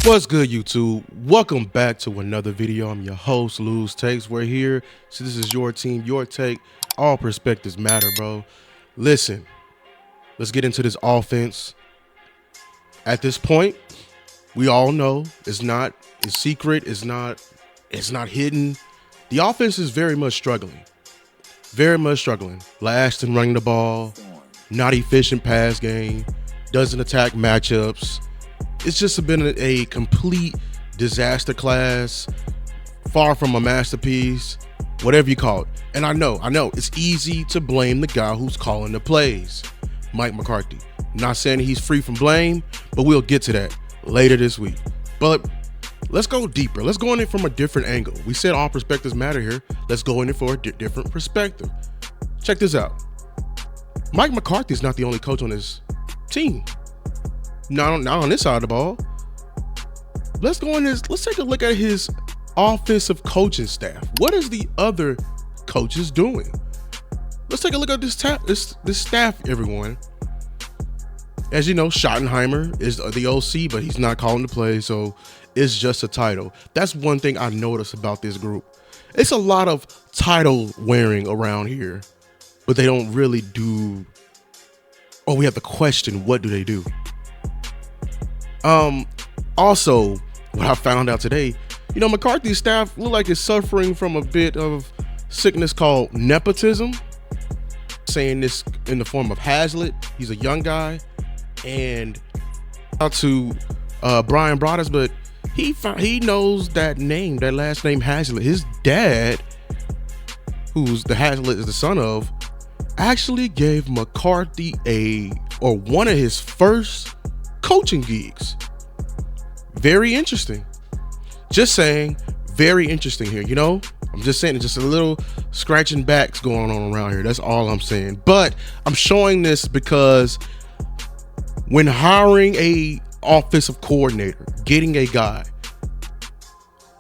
What's good, YouTube? Welcome back to another video. I'm your host, Lose Takes. We're here. So this is your team, your take. All perspectives matter, bro. Listen, let's get into this offense. At this point, we all know it's secret, it's not hidden. The offense is very much struggling. Very much struggling. Last in running the ball, not efficient pass game, doesn't attack matchups. It's just been a complete disaster class, far from a masterpiece, whatever you call it. And I know, it's easy to blame the guy who's calling the plays, Mike McCarthy. Not saying he's free from blame, but we'll get to that later this week. But let's go deeper. Let's go in it from a different angle. We said all perspectives matter here. Let's go in it for a different perspective. Check this out. Mike McCarthy is not the only coach on this team. Not on this side of the ball. Let's take a look at his offensive coaching staff. What is the other coaches doing? Let's take a look at this staff, everyone. As you know, Schottenheimer is the OC, but he's not calling the play, so it's just a title. That's one thing I noticed about this group. It's a lot of title wearing around here, but they don't really do. Oh, we have to question, what do they do? Also, what I found out today, McCarthy's staff look like it's suffering from a bit of sickness called nepotism. Saying this in the form of Hazlitt. He's a young guy, and out to Brian Broaddus, but he knows that name, that last name Hazlitt. His dad, who's the Hazlitt is the son of, actually gave McCarthy one of his first coaching gigs. Very interesting. Just saying, very interesting here. I'm just saying, just a little scratching backs going on around here. That's all I'm saying. But I'm showing this because when hiring a offensive coordinator, getting a guy,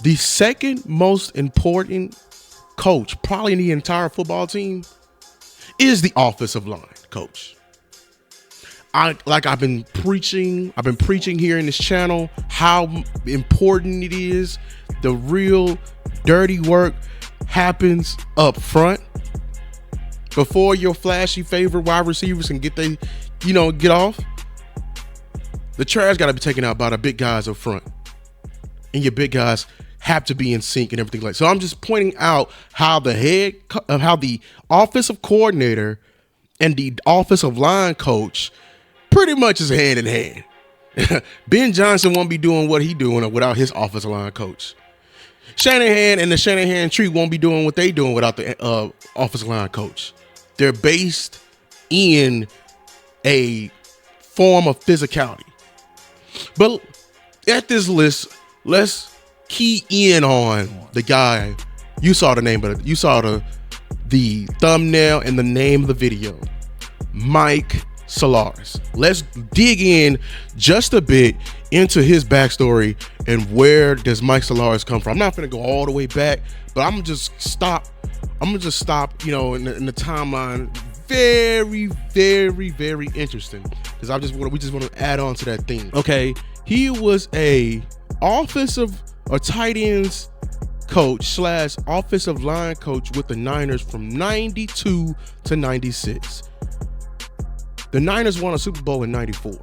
the second most important coach probably in the entire football team is the offensive line coach. I've been preaching here in this channel how important it is. The real dirty work happens up front before your flashy favorite wide receivers can get off. The trash got to be taken out by the big guys up front, and your big guys have to be in sync and everything like. So I'm just pointing out how the offensive coordinator and the offensive line coach pretty much is hand in hand. Ben Johnson won't be doing what he's doing without his offensive line coach. Shanahan and the Shanahan tree won't be doing what they doing without the offensive line coach. They're based in a form of physicality. But at this list, let's key in on the guy. You saw the name, but you saw the thumbnail and the name of the video, Mike Solaris. Let's dig in just a bit into his backstory and where does Mike Solaris come from. I'm not going to go all the way back, but I'm gonna just stop. In the timeline. Very, very, very interesting, because we just want to add on to that theme. Okay, he was a offensive or tight ends coach / offensive line coach with the Niners from 92 to 96. The Niners won a Super Bowl in 94.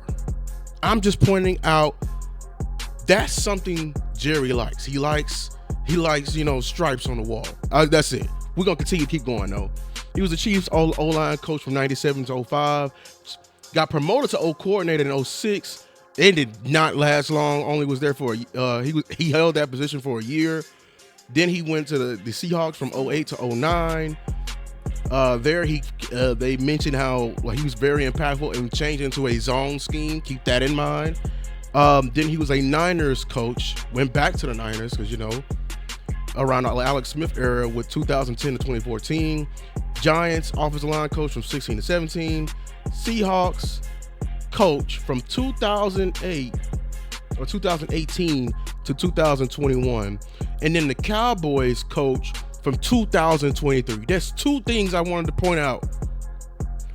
I'm just pointing out that's something Jerry likes. He likes stripes on the wall. That's it. We're going to continue to keep going, though. He was the Chiefs O-line coach from 97 to 05. Got promoted to O-coordinator in 06. It did not last long. Only was there for he held that position for a year. Then he went to the Seahawks from 08 to 09. They mentioned how he was very impactful and changed into a zone scheme. Keep that in mind. Then he was a Niners coach. Went back to the Niners because around the Alex Smith era with 2010 to 2014. Giants offensive line coach from 16 to 17. Seahawks coach from 2008 or 2018 to 2021, and then the Cowboys coach from 2023. That's two things I wanted to point out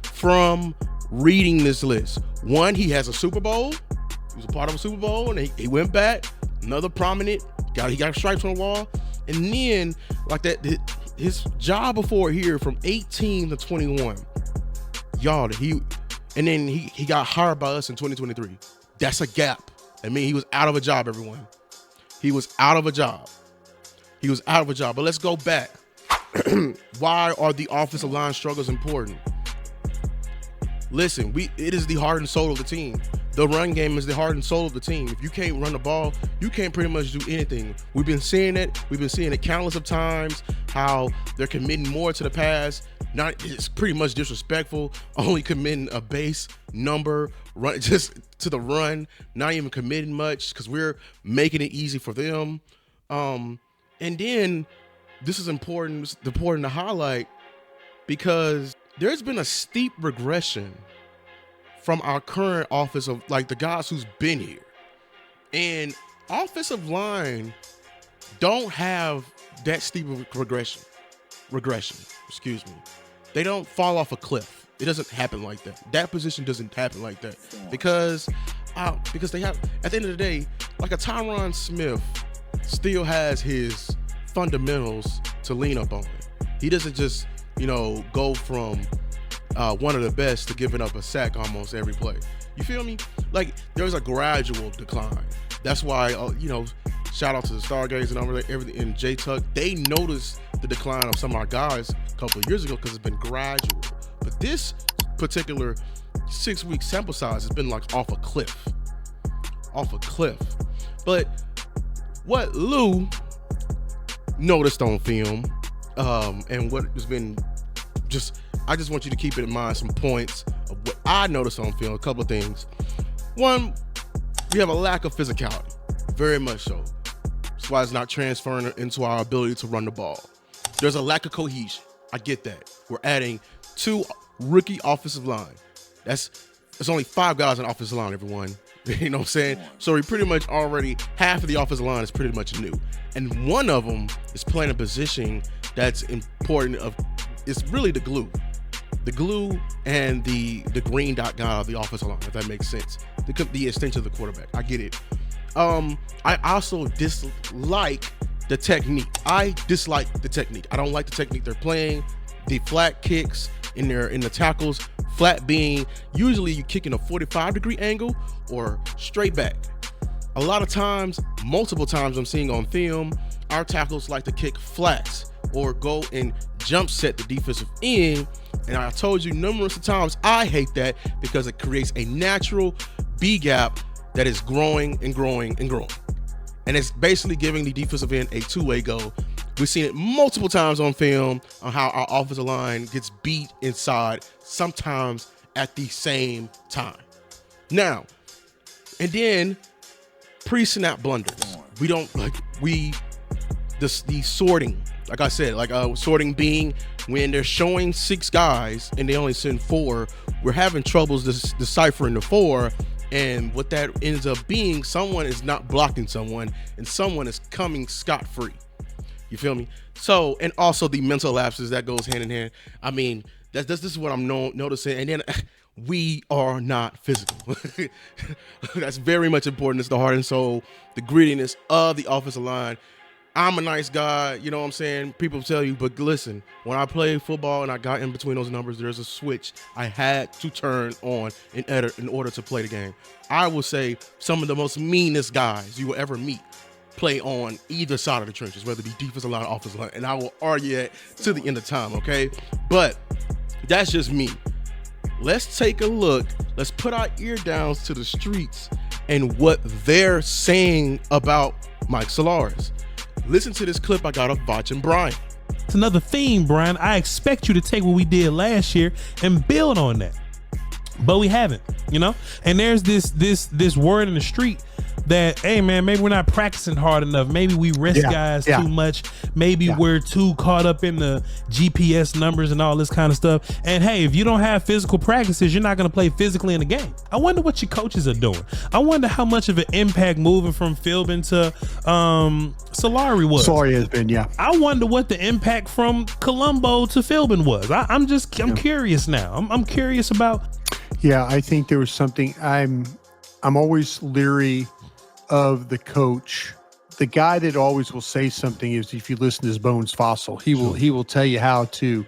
from reading this list. One, he has a Super Bowl. He was a part of a Super Bowl, and he went back another prominent guy. He got stripes on the wall. And then, like that, his job before here from 18 to 21, y'all, and then he got hired by us in 2023. That's a gap. I mean, he was out of a job, everyone. He was out of a job. He was out of a job. But let's go back. Why are the offensive line struggles important? Listen, it is the heart and soul of the team. The run game is the heart and soul of the team. If you can't run the ball, you can't pretty much do anything. We've been seeing it. We've been seeing it countless of times, how they're committing more to the pass. It's pretty much disrespectful, only committing a base number, run just to the run, not even committing much because we're making it easy for them. And then this is important to highlight because there's been a steep regression from our current offensive, like the guys who's been here. And offensive line don't have that steep regression, excuse me. They don't fall off a cliff. It doesn't happen like that. That position doesn't happen like that because they have, at the end of the day, like a Tyron Smith still has his fundamentals to lean up on. He doesn't just, go from one of the best to giving up a sack almost every play. You feel me? Like there's a gradual decline. That's why, shout out to the Stargaze and everything and J-Tuck. They noticed the decline of some of our guys a couple of years ago because it's been gradual. But this particular 6-week sample size has been like off a cliff. But what Lou noticed on film, and what has been I just want you to keep it in mind, some points of what I noticed on film, a couple of things. One, we have a lack of physicality, very much so. That's why it's not transferring into our ability to run the ball. There's a lack of cohesion. I get that. We're adding 2 rookie offensive line. There's only 5 guys on offensive line, everyone. You know what I'm saying? So we pretty much already, half of the offensive line is pretty much new. And one of them is playing a position that's important it's really the glue. The glue and the green dot guy of the offensive line, if that makes sense. The extension of the quarterback. I get it. I also dislike the technique. I don't like the technique they're playing. The flat kicks in the tackles, flat being usually you kick in a 45-degree angle or straight back. A lot of times, multiple times I'm seeing on film, our tackles like to kick flats or go and jump set the defensive end. And I told you numerous of times, I hate that because it creates a natural B gap that is growing and growing and growing. And it's basically giving the defensive end a two-way go. We've seen it multiple times on film on how our offensive line gets beat inside, sometimes at the same time. Now, and then pre-snap blunders. We don't the sorting. Like I said, sorting being when they're showing 6 guys and they only send 4, we're having troubles deciphering the 4. And what that ends up being, someone is not blocking someone and someone is coming scot-free. You feel me? So, and also the mental lapses that goes hand in hand. I mean, this is what I'm noticing. And then we are not physical. That's very much important. It's the heart and soul, the grittiness of the offensive line. I'm a nice guy, you know what I'm saying? People tell you, but listen, when I played football and I got in between those numbers, there's a switch I had to turn on in order to play the game. I will say some of the most meanest guys you will ever meet play on either side of the trenches, whether it be defensive line or offensive line, and I will argue that to the end of time, okay? But that's just me. Let's take a look. Let's put our ear downs to the streets and what they're saying about Mike Solaris. Listen to this clip I got of Botch and Brian. It's another theme, Brian. I expect you to take what we did last year and build on that. But we haven't, And there's this word in the street that, hey man, maybe we're not practicing hard enough. Maybe we rest guys too much. Maybe we're too caught up in the GPS numbers and all this kind of stuff. And hey, if you don't have physical practices, you're not going to play physically in the game. I wonder what your coaches are doing. I wonder how much of an impact moving from Philbin to Solari was. Solari has been, I wonder what the impact from Colombo to Philbin was. I'm curious now. I'm curious about. Yeah, I think there was something. I'm always leery of the coach the guy that always will say something is, if you listen to his Bones Fossil, he will tell you how to,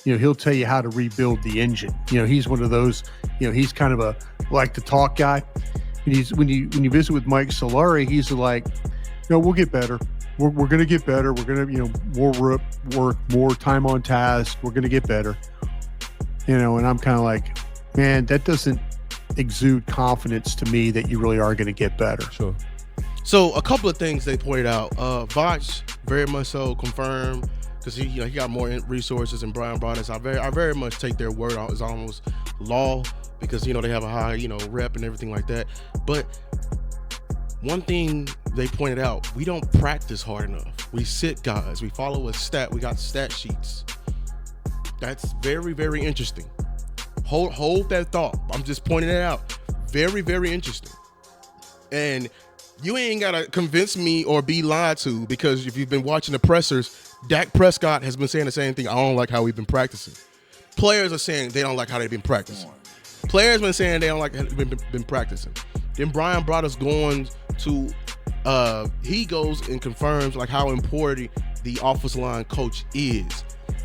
he'll tell you how to rebuild the engine. He's one of those, he's kind of a like to talk guy. And when you visit with Mike Solari, he's like, we'll get better. We're going to get better. We're going to, more work, more time on task. We're going to get better. And I'm kind of like, man, that doesn't exude confidence to me that you really are going to get better. Sure. So a couple of things they pointed out. Voch very much so confirmed, because he got more resources than Brian brought us. I very much take their word as almost law, because they have a high rep and everything like that. But one thing they pointed out, we don't practice hard enough. We sit guys. We follow a stat. We got stat sheets. That's very, very interesting. Hold that thought. I'm just pointing it out. Very, very interesting. And you ain't got to convince me or be lied to, because if you've been watching the pressers, Dak Prescott has been saying the same thing. I don't like how we've been practicing. Players are saying they don't like how they've been practicing. Players been saying they don't like how they've been practicing. Then Brian brought us going to, he goes and confirms like how important the offensive line coach is.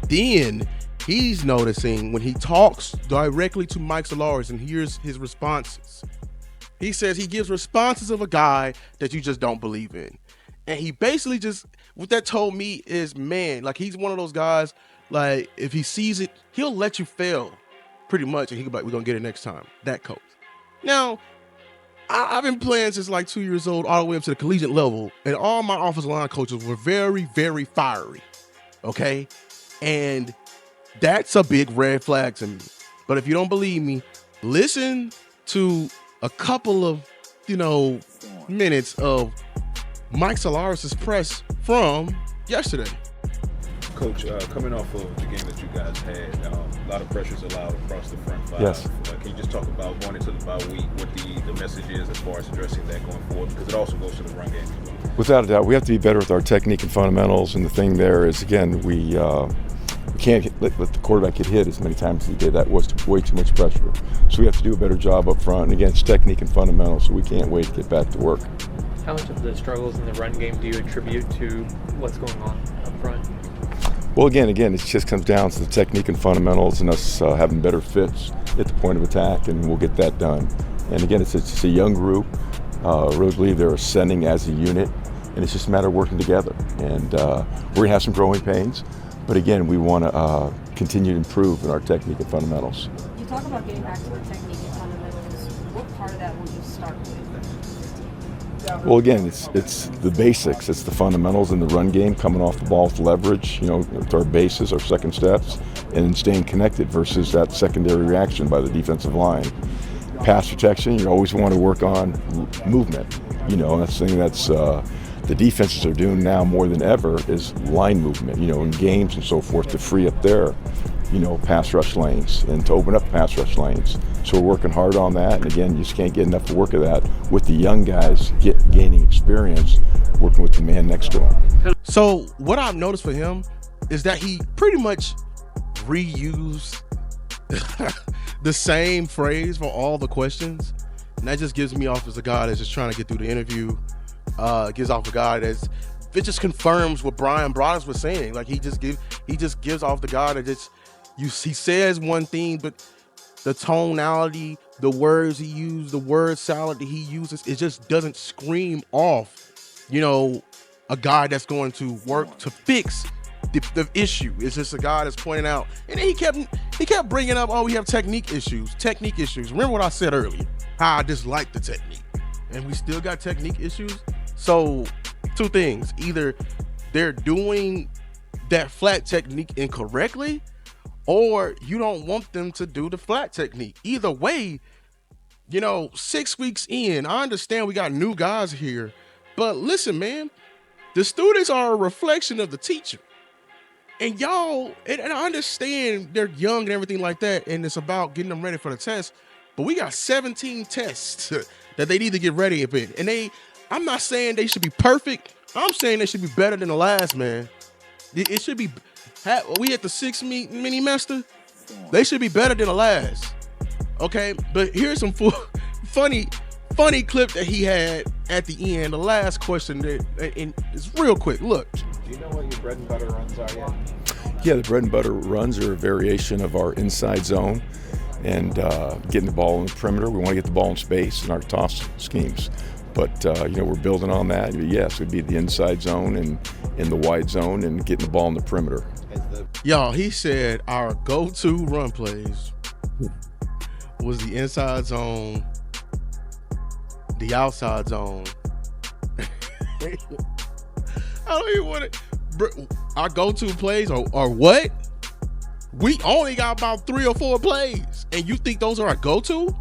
Then he's noticing when he talks directly to Mike Solari and hears his responses, he says he gives responses of a guy that you just don't believe in. And he basically just, what that told me is, man, like he's one of those guys, like if he sees it, he'll let you fail pretty much. And he'll be like, we're going to get it next time. That coach. Now, I've been playing since like 2 years old, all the way up to the collegiate level. And all my offensive line coaches were very, very fiery. Okay. And that's a big red flag to me. But if you don't believe me, listen to a couple of, minutes of Mike Solari's press from yesterday. Coach, coming off of the game that you guys had, a lot of pressures allowed across the front five. Yes. Can you just talk about going into the bye week, what the message is as far as addressing that going forward? Because it also goes to the run game as well. Without a doubt, we have to be better with our technique and fundamentals. And the thing there is, again, we can't let the quarterback get hit as many times as he did. That was way too much pressure. So we have to do a better job up front. And again, it's technique and fundamentals, so we can't wait to get back to work. How much of the struggles in the run game do you attribute to what's going on up front? Well, again, it just comes down to the technique and fundamentals and us having better fits at the point of attack, and we'll get that done. And again, it's a young group. I really believe they're ascending as a unit, and it's just a matter of working together. And we're going to have some growing pains, but again, we want to continue to improve in our technique and fundamentals. You talk about getting back to the technique and fundamentals. What part of that will you start with? Well, again, it's the basics. It's the fundamentals in the run game, coming off the ball with leverage, with our bases, our second steps, and staying connected versus that secondary reaction by the defensive line. Pass protection, you always want to work on movement. That's the thing that's the defenses are doing now more than ever is line movement, in games and so forth, to free up their, pass rush lanes and to open up pass rush lanes. So we're working hard on that. And again, you just can't get enough work of that with the young guys gaining experience working with the man next to him. So what I've noticed for him is that he pretty much reused the same phrase for all the questions. And that just gives me off as a guy that's just trying to get through the interview. Gives off a guy it just confirms what Brian Broaddus was saying. Like he just gives off the guy that he says one thing, but the tonality, the words he used, the word salad that he uses, it just doesn't scream off, a guy that's going to work to fix the issue. It's just a guy that's pointing out. And then he kept bringing up, we have technique issues. Remember what I said earlier, how I dislike the technique. And we still got technique issues. So two things, either they're doing that flat technique incorrectly, or you don't want them to do the flat technique. Either way, 6 weeks in, I understand we got new guys here, but listen, man, the students are a reflection of the teacher. And y'all, and I understand they're young and everything like that, and it's about getting them ready for the test, but we got 17 tests that they need to get ready in. And I'm not saying they should be perfect. I'm saying they should be better than the last, man. It should be, we at the 6 mini master, they should be better than the last. Okay, but here's some funny funny clip that he had at the end. The last question, and it's real quick. Look. Do you know what your bread and butter runs are yet? Yeah, the bread and butter runs are a variation of our inside zone and getting the ball in the perimeter. We want to get the ball in space in our toss schemes. But, we're building on that. Yes, it'd be the inside zone and in the wide zone and getting the ball in the perimeter. Y'all, he said our go-to run plays was the inside zone, the outside zone. I don't even want to. Our go-to plays are what? We only got about 3 or 4 plays, and you think those are our go-to?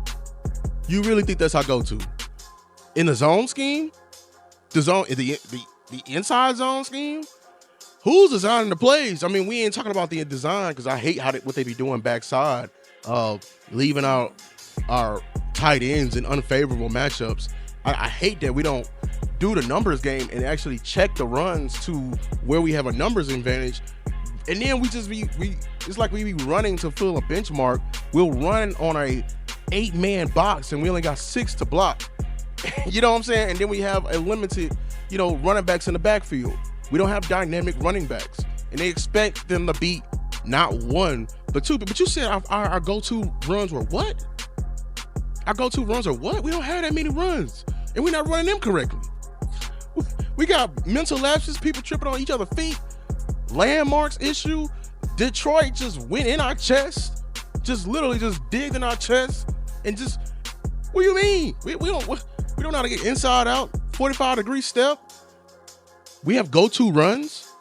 You really think that's our go-to? In the zone scheme, the inside zone scheme, who's designing the plays? I mean, we ain't talking about the design because I hate what they be doing backside, leaving out our tight ends in unfavorable matchups. I hate that we don't do the numbers game and actually check the runs to where we have a numbers advantage, and then we it's like we be running to fill a benchmark. We'll run on a 8-man box and we only got 6 to block. You know what I'm saying? And then we have a limited, running backs in the backfield. We don't have dynamic running backs. And they expect them to beat not 1, but 2. But you said our go-to runs were what? Our go-to runs are what? We don't have that many runs. And we're not running them correctly. We got mental lapses, people tripping on each other's feet, landmarks issue. Detroit just went in our chest. Just literally just digged in our chest. And just, what do you mean? We don't know how to get inside out, 45-degree step. We have go-to runs.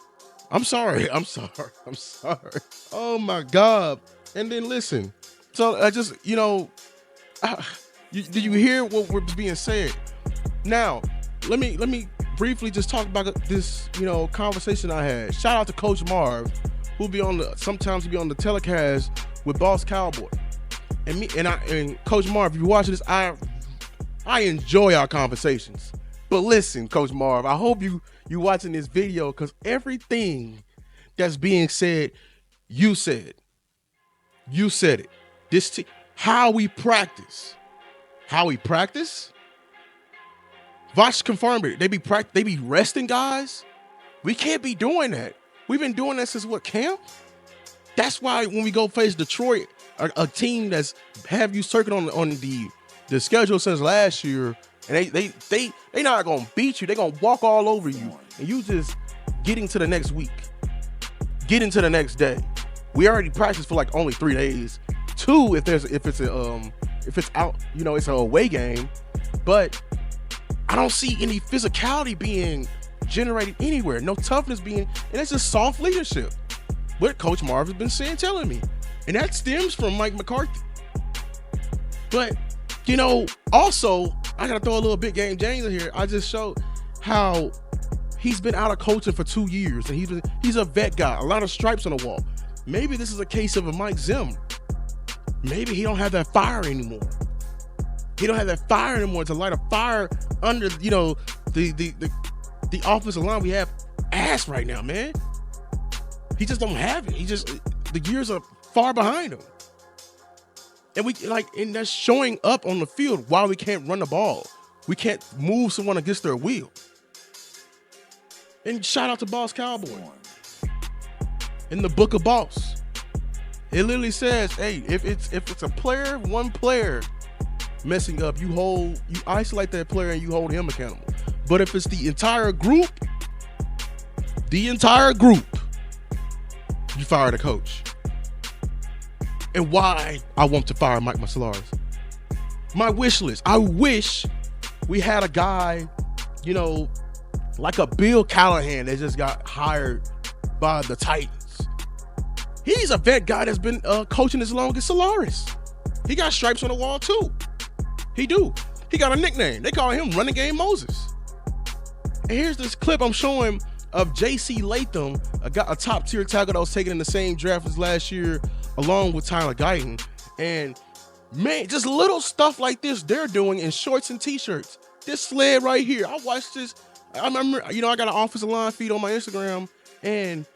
I'm sorry. Oh my God. And then listen. So I just, do you hear what was being said? Now, let me briefly just talk about this, conversation I had. Shout out to Coach Marv, who'll be sometimes he'll be on the telecast with Boss Cowboy. And Coach Marv, if you're watching this, I enjoy our conversations. But listen, Coach Marv, I hope you watching this video, because everything that's being said, you said. You said it. How we practice. Vosh confirmed it. They be resting guys. We can't be doing that. We've been doing that since camp? That's why when we go face Detroit, a team that's have you circling on the schedule since last year, and they not gonna beat you. They gonna walk all over you, and you just getting to the next week, getting to the next day. We already practiced for only 3 days. 2 if it's out, it's an away game. But I don't see any physicality being generated anywhere. No toughness being, and it's just soft leadership. What Coach Marv has been telling me, and that stems from Mike McCarthy. But also I gotta throw a little big game James in here. I just showed how he's been out of coaching for 2 years, and he's a vet guy. A lot of stripes on the wall. Maybe this is a case of a Mike Zim. Maybe he don't have that fire anymore. He don't have that fire anymore to light a fire under, the offensive line we have ass right now, man. He just don't have it. The years are far behind him. And that's showing up on the field while we can't run the ball. We can't move someone against their will. And shout out to Boss Cowboy. In the book of Boss, it literally says, hey, if it's a player, one player messing up, you isolate that player and you hold him accountable. But if it's the entire group, you fire the coach. And why I want to fire Mike Massalaris. My wish list. I wish we had a guy, like a Bill Callahan that just got hired by the Titans. He's a vet guy that's been coaching as long as Solaris. He got stripes on the wall too. He do. He got a nickname. They call him Running Game Moses. And here's this clip I'm showing of J.C. Latham, a top tier tackle that was taken in the same draft as last year, along with Tyler Guyton. And man, just little stuff like this they're doing in shorts and t-shirts. This sled right here, I watched this. I remember, I got an offensive line feed on my Instagram, and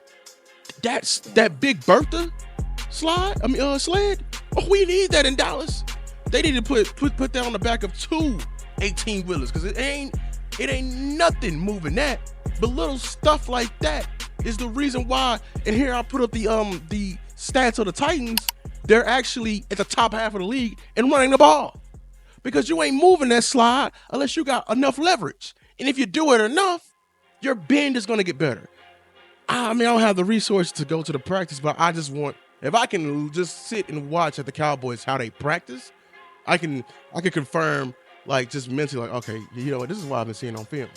that Big Bertha sled. Oh, we need that in Dallas. They need to put that on the back of 2 18-wheelers because it ain't nothing moving that. But little stuff like that is the reason why. And here I put up the stats of the Titans. They're actually at the top half of the league in running the ball because you ain't moving that slide unless you got enough leverage. And if you do it enough, your bend is going to get better. I mean, I don't have the resources to go to the practice, but I just want, if I can just sit and watch at the Cowboys how they practice, I can confirm, like, just mentally, like, okay, you know what, this is what I've been seeing on film.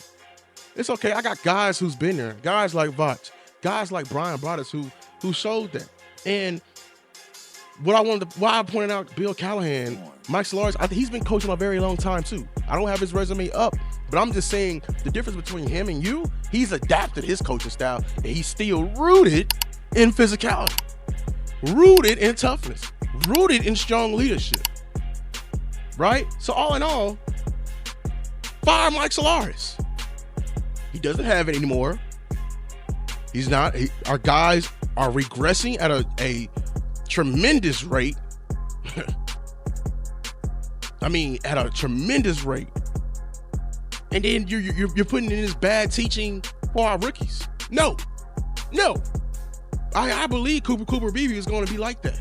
It's okay. I got guys who's been there, guys like Vach, guys like Brian Broaddus who showed that. And why I pointed out Bill Callahan, Mike Solaris, he's been coaching a very long time too. I don't have his resume up, but I'm just saying the difference between him and you, he's adapted his coaching style and he's still rooted in physicality, rooted in toughness, rooted in strong leadership, right? So all in all, fire Mike Solaris. He doesn't have it anymore. He's not. Our guys are regressing at a tremendous rate. I mean, at a tremendous rate. And then you're putting in this bad teaching for our rookies. No. I believe Cooper Beebe is going to be like that.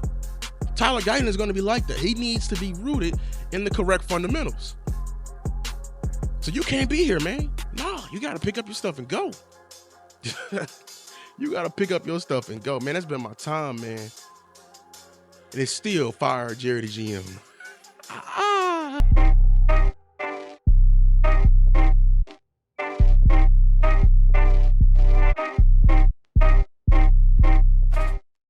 Tyler Guyton is going to be like that. He needs to be rooted in the correct fundamentals. So you can't be here, man. No, you got to pick up your stuff and go. You got to pick up your stuff and go. Man, that's been my time, man. And it's still fire Jerry the GM.